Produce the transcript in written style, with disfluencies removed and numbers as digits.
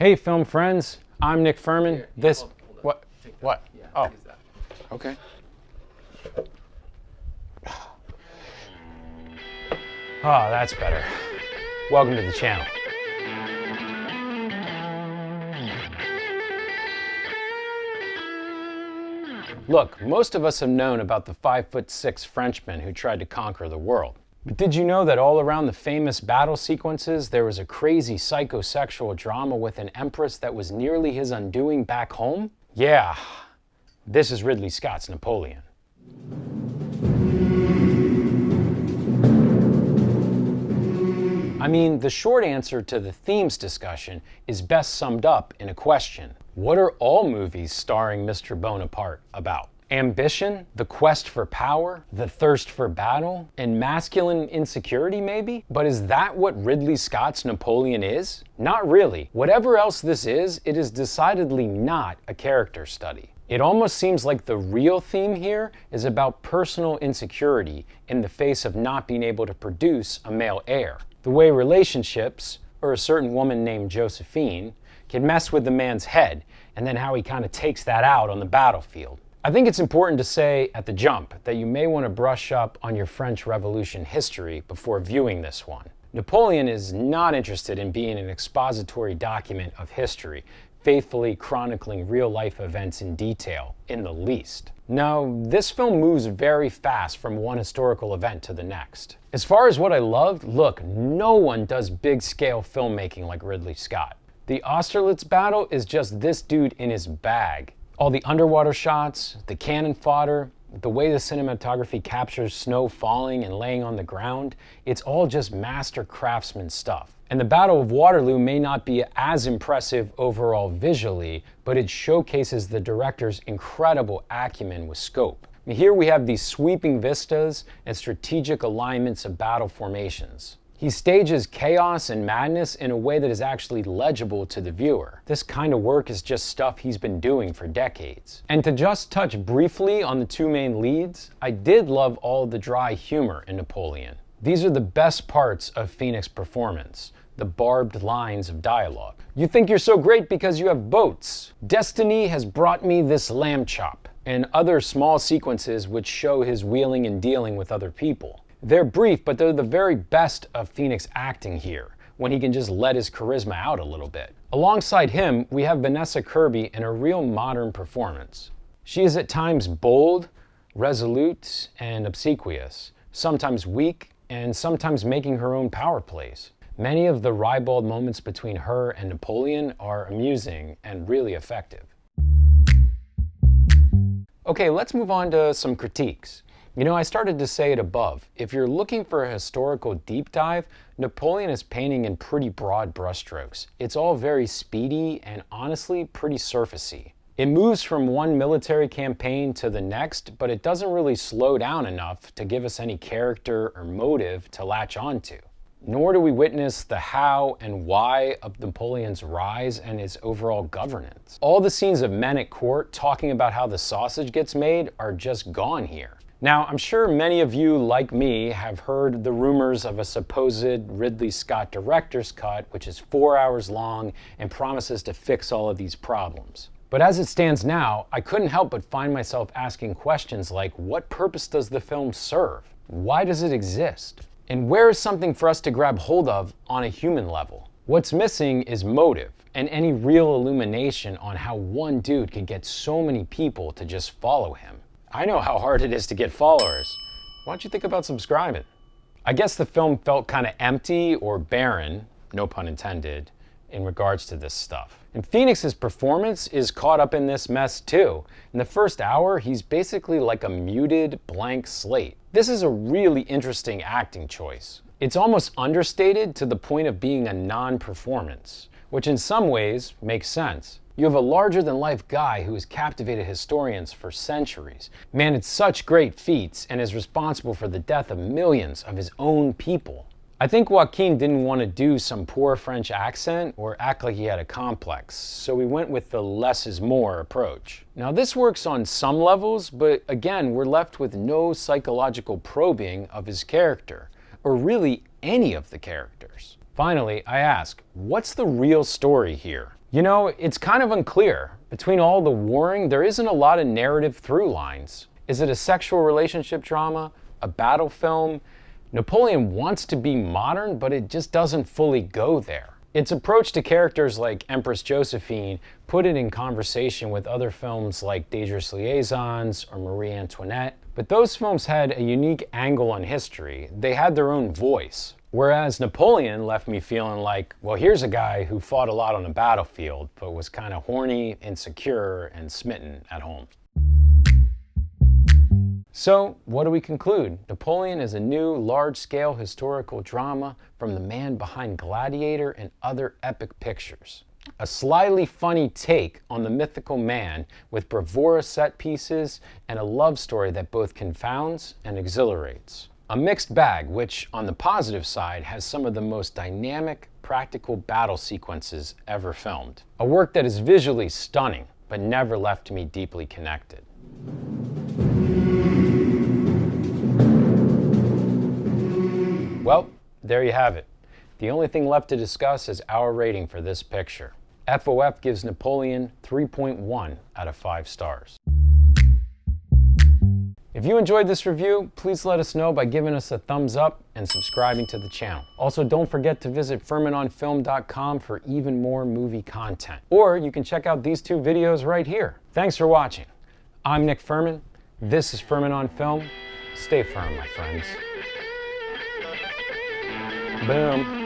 Hey, film friends. I'm Nick Furman. Here, This. hold on. What? Take that. What? Yeah, Oh. use that. Okay. Oh, that's better. Welcome to the channel. Look, most of us have known about the 5'6" Frenchman who tried to conquer the world. But did you know that all around the famous battle sequences, there was a crazy psychosexual drama with an empress that was nearly his undoing back home? Yeah, this is Ridley Scott's Napoleon. I mean, the short answer to the themes discussion is best summed up in a question. What are all movies starring Mr. Bonaparte about? Ambition, the quest for power, the thirst for battle, and masculine insecurity maybe? But is that what Ridley Scott's Napoleon is? Not really. Whatever else this is, it is decidedly not a character study. It almost seems like the real theme here is about personal insecurity in the face of not being able to produce a male heir. The way relationships, or a certain woman named Joséphine, can mess with the man's head, and then how he kind of takes that out on the battlefield. I think it's important to say at the jump that you may want to brush up on your French Revolution history before viewing this one. Napoleon is not interested in being an expository document of history, faithfully chronicling real-life events in detail, in the least. No, this film moves very fast from one historical event to the next. As far as what I loved, look, no one does big-scale filmmaking like Ridley Scott. The Austerlitz battle is just this dude in his bag. All the underwater shots, the cannon fodder, the way the cinematography captures snow falling and laying on the ground, it's all just master craftsman stuff. And the Battle of Waterloo may not be as impressive overall visually, but it showcases the director's incredible acumen with scope. Here we have these sweeping vistas and strategic alignments of battle formations. He stages chaos and madness in a way that is actually legible to the viewer. This kind of work is just stuff he's been doing for decades. And to just touch briefly on the two main leads, I did love all the dry humor in Napoleon. These are the best parts of Phoenix's performance, the barbed lines of dialogue. You think you're so great because you have boats. Destiny has brought me this lamb chop, and other small sequences which show his wheeling and dealing with other people. They're brief, but they're the very best of Phoenix acting here, when he can just let his charisma out a little bit. Alongside him, we have Vanessa Kirby in a real modern performance. She is at times bold, resolute, and obsequious, sometimes weak, and sometimes making her own power plays. Many of the ribald moments between her and Napoleon are amusing and really effective. Okay, let's move on to some critiques. You know, I started to say it above. If you're looking for a historical deep dive, Napoleon is painting in pretty broad brushstrokes. It's all very speedy and honestly pretty surfacey. It moves from one military campaign to the next, but it doesn't really slow down enough to give us any character or motive to latch onto. Nor do we witness the how and why of Napoleon's rise and his overall governance. All the scenes of men at court talking about how the sausage gets made are just gone here. Now, I'm sure many of you, like me, have heard the rumors of a supposed Ridley Scott director's cut, which is 4 hours long and promises to fix all of these problems. But as it stands now, I couldn't help but find myself asking questions like, what purpose does the film serve? Why does it exist? And where is something for us to grab hold of on a human level? What's missing is motive and any real illumination on how one dude could get so many people to just follow him. I know how hard it is to get followers. Why don't you think about subscribing? I guess the film felt kind of empty or barren, no pun intended, in regards to this stuff. And Phoenix's performance is caught up in this mess too. In the first hour, he's basically like a muted blank slate. This is a really interesting acting choice. It's almost understated to the point of being a non-performance, which in some ways makes sense. You have a larger-than-life guy who has captivated historians for centuries, managed such great feats, and is responsible for the death of millions of his own people. I think Joaquin didn't want to do some poor French accent or act like he had a complex, so we went with the less is more approach. Now this works on some levels, but again, we're left with no psychological probing of his character, or really any of the characters. Finally, I ask, what's the real story here? You know, it's kind of unclear. Between all the warring, there isn't a lot of narrative through lines. Is it a sexual relationship drama? A battle film? Napoleon wants to be modern, but it just doesn't fully go there. Its approach to characters like Empress Joséphine put it in conversation with other films like Dangerous Liaisons or Marie Antoinette, but those films had a unique angle on history. They had their own voice. Whereas Napoleon left me feeling like, well, here's a guy who fought a lot on the battlefield, but was kind of horny, insecure, and smitten at home. So, what do we conclude? Napoleon is a new, large-scale historical drama from the man behind Gladiator and other epic pictures. A slyly funny take on the mythical man with bravura set pieces and a love story that both confounds and exhilarates. A mixed bag which, on the positive side, has some of the most dynamic, practical battle sequences ever filmed. A work that is visually stunning, but never left me deeply connected. Well, there you have it. The only thing left to discuss is our rating for this picture. FOF gives Napoleon 3.1 out of 5 stars. If you enjoyed this review, please let us know by giving us a thumbs up and subscribing to the channel. Also, don't forget to visit FurmanOnFilm.com for even more movie content. Or you can check out these 2 videos right here. Thanks for watching. I'm Nick Furman. This is Furman on Film. Stay firm, my friends. Boom.